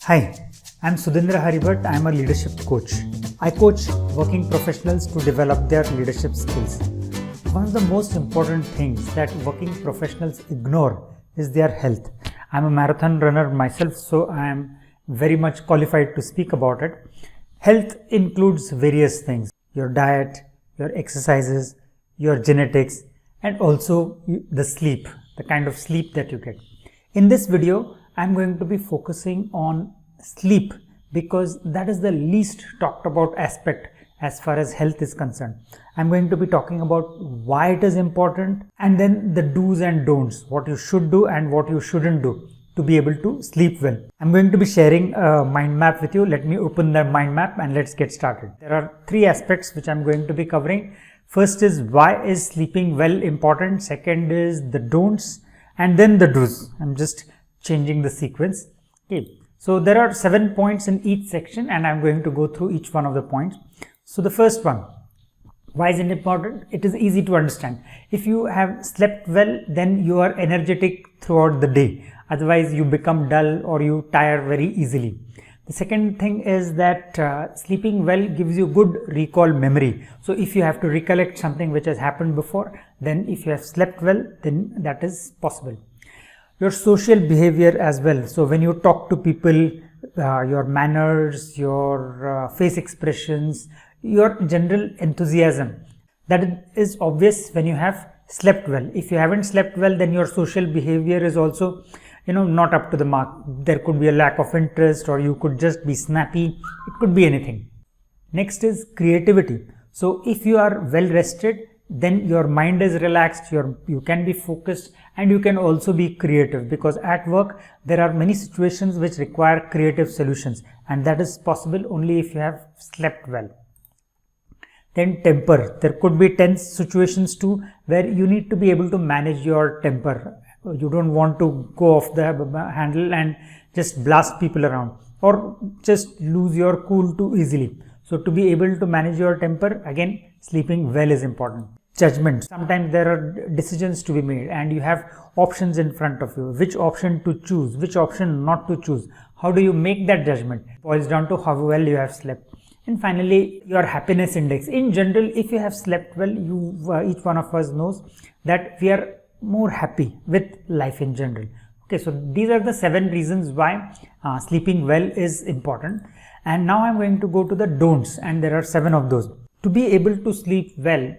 Hi, I'm Sudhindra Haribhat. I'm a leadership coach. I coach working professionals to develop their leadership skills. One of the most important things that working professionals ignore is their health. I'm a marathon runner myself, so I am very much qualified to speak about it. Health includes various things: your diet, your exercises, your genetics, and also the sleep, the kind of sleep that you get. In this video, I'm going to be focusing on sleep because that is the least talked about aspect as far as health is concerned. I'm going to be talking about why it is important and then the do's and don'ts, what you should do and what you shouldn't do to be able to sleep well. I'm going to be sharing a mind map with you. Let me open the mind map and let's get started. There are three aspects which I'm going to be covering. First is why is sleeping well important. Second is the don'ts and then the do's. I'm just changing the sequence. Okay. So there are 7 points in each section and I'm going to go through each one of the points. So the first one, why is it important? It is easy to understand. If you have slept well, then you are energetic throughout the day. Otherwise you become dull or you tire very easily. The second thing is that sleeping well gives you good recall memory. So if you have to recollect something which has happened before, then if you have slept well, then that is possible. Your social behavior as well. So when you talk to people, your manners, your face expressions, your general enthusiasm, that is obvious when you have slept well. If you haven't slept well, then your social behavior is also not up to the mark. There could be a lack of interest or you could just be snappy. It could be anything. Next is creativity. So if you are well rested, then your mind is relaxed, you can be focused and you can also be creative, because at work there are many situations which require creative solutions and that is possible only if you have slept well. Then temper. There could be tense situations too where you need to be able to manage your temper. You don't want to go off the handle and just blast people around or just lose your cool too easily. So to be able to manage your temper, again, sleeping well is important. Judgment. Sometimes there are decisions to be made and you have options in front of you. Which option to choose, which option not to choose. How do you make that judgment? It boils down to how well you have slept. And finally, your happiness index. In general, if you have slept well, each one of us knows that we are more happy with life in general. Okay, so these are the 7 reasons why sleeping well is important. And now I'm going to go to the don'ts, and there are 7 of those. To be able to sleep well,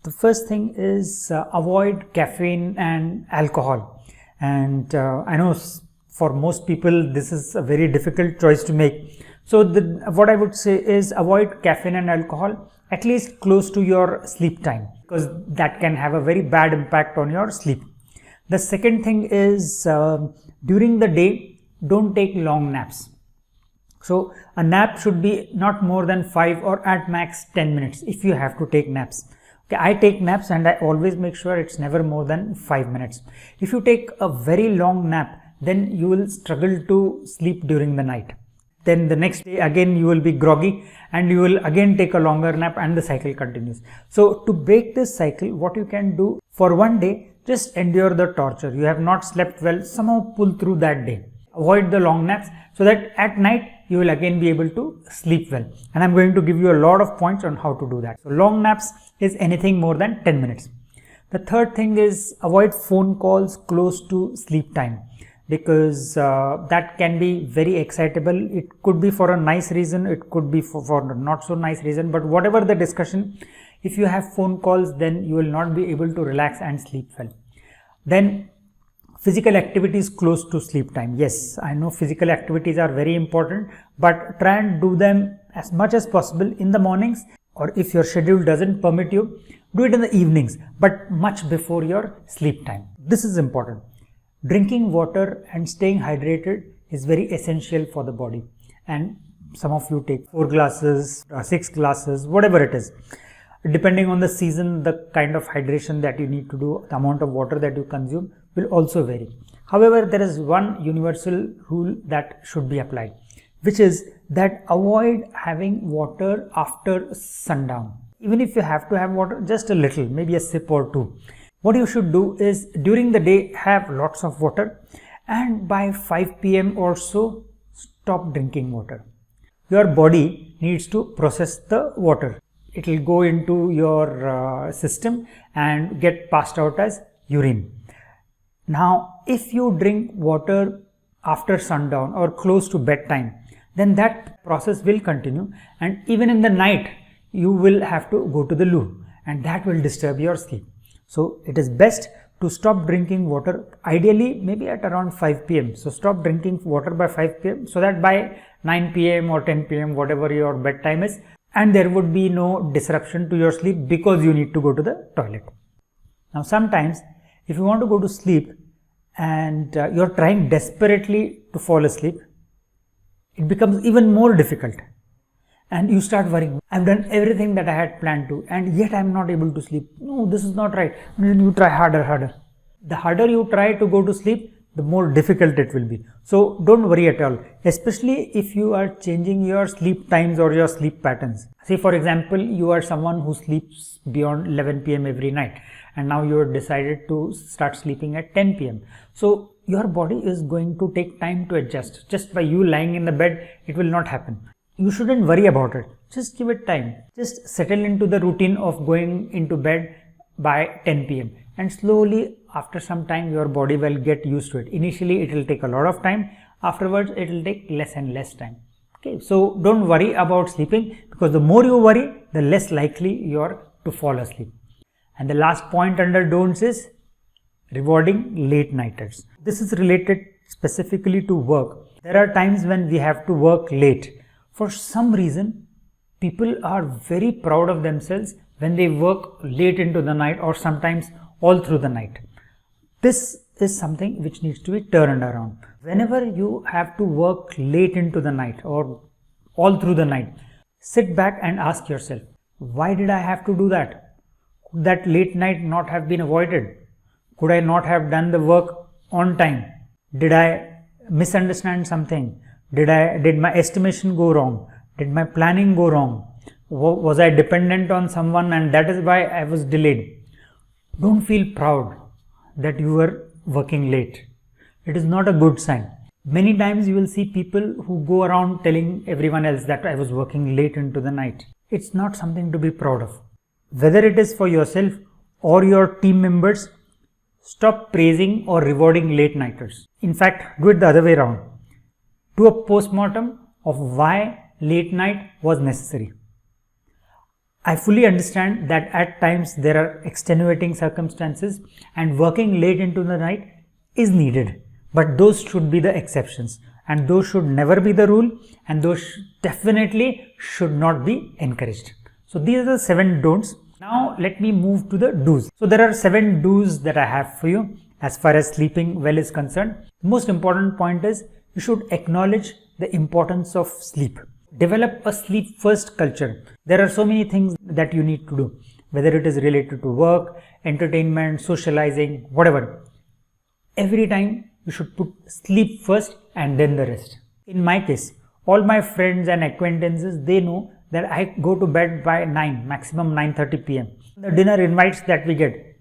the first thing is avoid caffeine and alcohol. And I know for most people this is a very difficult choice to make. So what I would say is avoid caffeine and alcohol at least close to your sleep time, because that can have a very bad impact on your sleep. The second thing is during the day, don't take long naps. So a nap should be not more than 5 or at max 10 minutes if you have to take naps. Okay, I take naps and I always make sure it's never more than 5 minutes. If you take a very long nap, then you will struggle to sleep during the night. Then the next day again you will be groggy and you will again take a longer nap and the cycle continues. So to break this cycle, what you can do for one day, just endure the torture. You have not slept well, somehow pull through that day. Avoid the long naps so that at night you will again be able to sleep well. And I'm going to give you a lot of points on how to do that. So long naps is anything more than 10 minutes. The third thing is avoid phone calls close to sleep time, because that can be very excitable. It could be for a nice reason, it could be for not so nice reason, but whatever the discussion, if you have phone calls, then you will not be able to relax and sleep well. Then physical activities close to sleep time. Yes, I know physical activities are very important, but try and do them as much as possible in the mornings, or if your schedule doesn't permit you, do it in the evenings, but much before your sleep time. This is important. Drinking water and staying hydrated is very essential for the body, and some of you take 4 glasses, 6 glasses, whatever it is. Depending on the season, the kind of hydration that you need to do, the amount of water that you consume will also vary. However, there is one universal rule that should be applied, which is that avoid having water after sundown. Even if you have to have water, just a little, maybe a sip or 2. What you should do is during the day have lots of water, and by 5 p.m. or so stop drinking water. Your body needs to process the water. It will go into your system and get passed out as urine. Now, if you drink water after sundown or close to bedtime, then that process will continue, and even in the night you will have to go to the loo, and that will disturb your sleep. So it is best to stop drinking water, ideally maybe at around 5 p.m. So stop drinking water by 5 p.m. so that by 9 p.m. or 10 p.m. whatever your bedtime is, and there would be no disruption to your sleep because you need to go to the toilet. Now sometimes if you want to go to sleep and you're trying desperately to fall asleep, it becomes even more difficult and you start worrying. I've done everything that I had planned to, and yet I'm not able to sleep. No, this is not right. And then you try harder. The harder you try to go to sleep, the more difficult it will be. So don't worry at all, especially if you are changing your sleep times or your sleep patterns. Say for example, you are someone who sleeps beyond 11 p.m. every night, and now you have decided to start sleeping at 10 p.m. So your body is going to take time to adjust. Just by you lying in the bed, it will not happen. You shouldn't worry about it. Just give it time. Just settle into the routine of going into bed by 10 p.m. and slowly after some time your body will get used to it. Initially it will take a lot of time. Afterwards it will take less and less time. Okay, so don't worry about sleeping, because the more you worry, the less likely you are to fall asleep. And the last point under don'ts is rewarding late nighters. This is related specifically to work. There are times when we have to work late. For some reason, people are very proud of themselves when they work late into the night or sometimes all through the night. This is something which needs to be turned around. Whenever you have to work late into the night or all through the night, sit back and ask yourself, why did I have to do that? Could that late night not have been avoided? Could I not have done the work on time? Did I misunderstand something? Did my estimation go wrong? Did my planning go wrong? Was I dependent on someone and that is why I was delayed? Don't feel proud that you were working late. It is not a good sign. Many times you will see people who go around telling everyone else that I was working late into the night. It's not something to be proud of. Whether it is for yourself or your team members, stop praising or rewarding late nighters. In fact, do it the other way around. Do a post-mortem of why late night was necessary. I fully understand that at times there are extenuating circumstances and working late into the night is needed, but those should be the exceptions and those should never be the rule, and those definitely should not be encouraged. So these are the 7 don'ts. Now let me move to the do's. So there are 7 do's that I have for you as far as sleeping well is concerned. The most important point is you should acknowledge the importance of sleep. Develop a sleep first culture. There are so many things that you need to do, whether it is related to work, entertainment, socializing, whatever. Every time you should put sleep first and then the rest. In my case, all my friends and acquaintances, they know that I go to bed by 9, maximum 9:30 p.m. The dinner invites that we get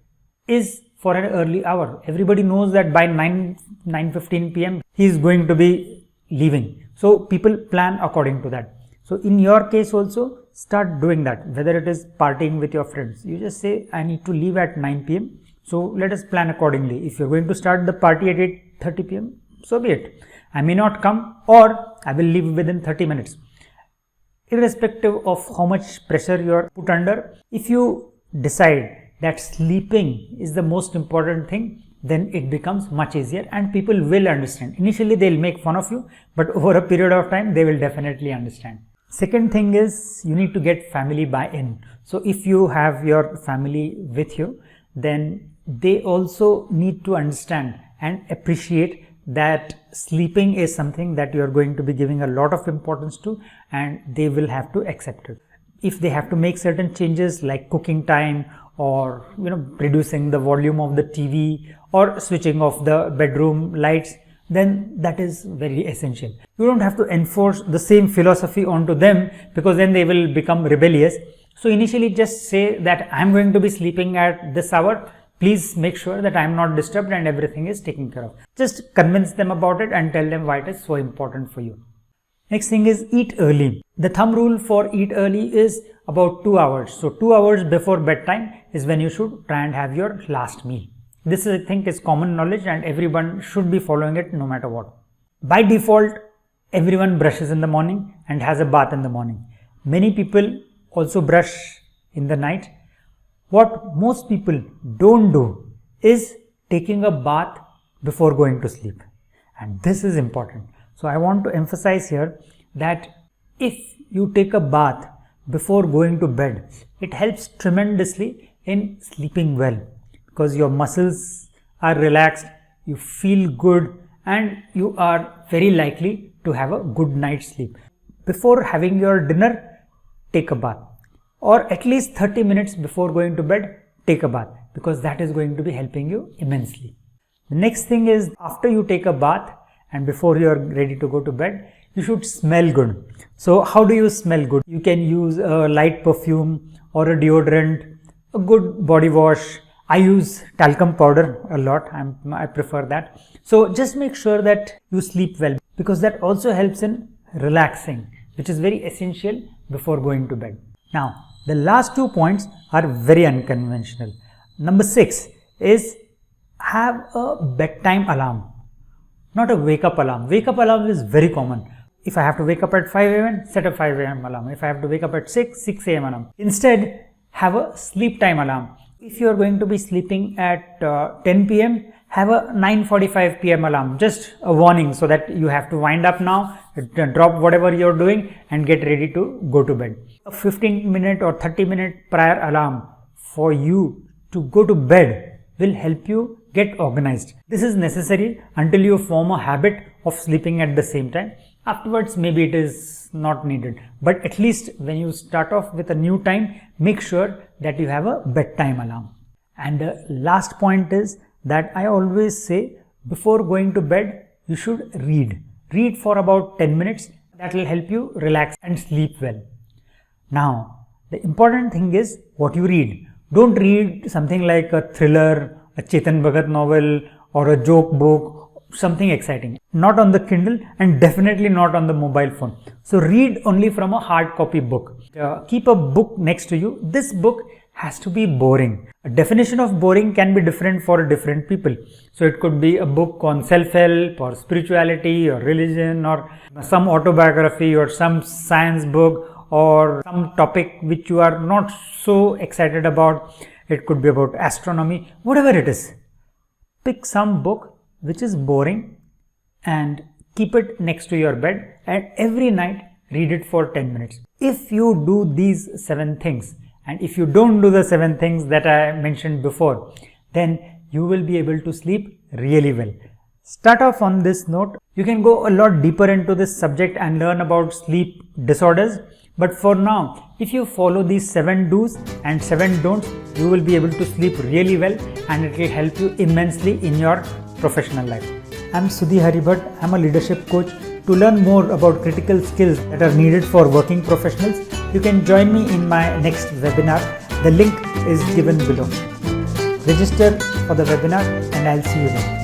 is for an early hour. Everybody knows that by 9:15 p.m. he is going to be leaving. So people plan according to that. So in your case also, start doing that. Whether it is partying with your friends, you just say I need to leave at 9 p.m. So let us plan accordingly. If you're going to start the party at 8:30 p.m, so be it. I may not come, or I will leave within 30 minutes. Irrespective of how much pressure you are put under, if you decide that sleeping is the most important thing, then it becomes much easier and people will understand. Initially they'll make fun of you, but over a period of time they will definitely understand. Second thing is you need to get family buy-in. So if you have your family with you, then they also need to understand and appreciate that sleeping is something that you are going to be giving a lot of importance to, and they will have to accept it. If they have to make certain changes like cooking time, or reducing the volume of the TV, or switching off the bedroom lights, then that is very essential. You don't have to enforce the same philosophy onto them, because then they will become rebellious. So initially just say that I'm going to be sleeping at this hour. Please make sure that I'm not disturbed and everything is taken care of. Just convince them about it and tell them why it is so important for you. Next thing is eat early. The thumb rule for eat early is about 2 hours. So 2 hours before bedtime is when you should try and have your last meal. This I think is common knowledge and everyone should be following it no matter what. By default, everyone brushes in the morning and has a bath in the morning. Many people also brush in the night. What most people don't do is taking a bath before going to sleep. And this is important. So I want to emphasize here that if you take a bath before going to bed, it helps tremendously in sleeping well because your muscles are relaxed, you feel good, and you are very likely to have a good night's sleep. Before having your dinner, take a bath, or at least 30 minutes before going to bed, take a bath, because that is going to be helping you immensely. The next thing is, after you take a bath and before you are ready to go to bed, you should smell good. So how do you smell good? You can use a light perfume or a deodorant, a good body wash. I use talcum powder a lot. I prefer that. So just make sure that you sleep well, because that also helps in relaxing, which is very essential before going to bed. Now, the last 2 points are very unconventional. Number 6 is have a bedtime alarm, not a wake up alarm. Wake up alarm is very common. If I have to wake up at 5 a.m., set a 5 a.m. alarm. If I have to wake up at 6 a.m. alarm. Instead, have a sleep time alarm. If you are going to be sleeping at 10 p.m., have a 9:45 p.m. alarm, just a warning so that you have to wind up now, drop whatever you're doing and get ready to go to bed. A 15-minute or 30-minute prior alarm for you to go to bed will help you get organized. This is necessary until you form a habit of sleeping at the same time. Afterwards, maybe it is not needed, but at least when you start off with a new time, make sure that you have a bedtime alarm. And the last point is that I always say, before going to bed, you should read. Read for about 10 minutes. That will help you relax and sleep well. Now, the important thing is what you read. Don't read something like a thriller, a Chetan Bhagat novel, or a joke book, something exciting. Not on the Kindle and definitely not on the mobile phone. So read only from a hard copy book. Keep a book next to you. This book has to be boring. A definition of boring can be different for different people. So it could be a book on self-help or spirituality or religion or some autobiography or some science book or some topic which you are not so excited about. It could be about astronomy, whatever it is. Pick some book which is boring and keep it next to your bed, and every night read it for 10 minutes. If you do these 7 things, and if you don't do the 7 things that I mentioned before, then you will be able to sleep really well. Start off on this note. You can go a lot deeper into this subject and learn about sleep disorders. But for now, if you follow these 7 do's and 7 don'ts, you will be able to sleep really well and it will help you immensely in your professional life. I'm Sudhi Haribhatt. I'm a leadership coach. To learn more about critical skills that are needed for working professionals, you can join me in my next webinar. The link is given below. Register for the webinar and I'll see you there.